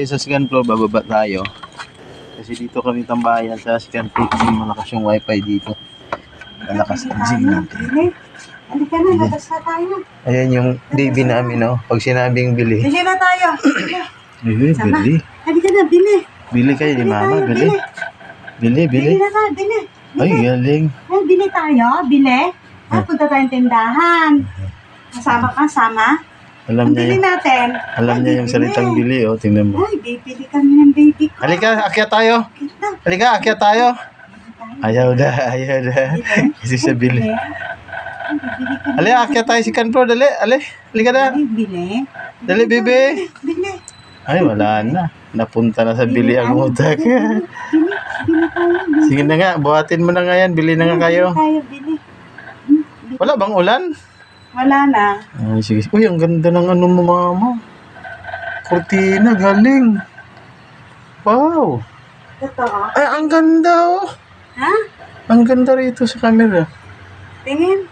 Sa second floor, bababa tayo. Kasi dito kami tambayan sa second floor kasi malakas yung wifi dito. Malakas ang signal. Halika na, labas na tayo. Ayan yung baby namin, no? Pag sinabing bili. Bili na tayo. Bili. Halika na, bili. Bili kayo ni mama, bili. Bili. Bili na tayo, bili. Ay, galing. Ay, bili tayo, bili. Ay, punta tayong tindahan. Kasama ka, sama? Alam niya Bili yung, natin. alam niya yung salitang bili, oh. Tingnan mo. Ay, bibili kami ng baby ko. Halika, akyat tayo. Halika, akyat tayo. Ayaw na. Kasi sa bili. Halika, akyat tayo second floor, dali. Halika na. Bili. Dali, bebe. Bili. Ay, wala na. Napunta na sa bili ang utak. Sige na nga, buhatin mo na nga yan. Bili na nga kayo. Bili. Wala bang ulan? Wala na. Ay, sige. Uy, ang ganda ng ano mo, mama. Cortina, galing. Wow. Totoo. Ay, ang ganda, oh. Ha? Ang ganda rito sa camera. Tingin.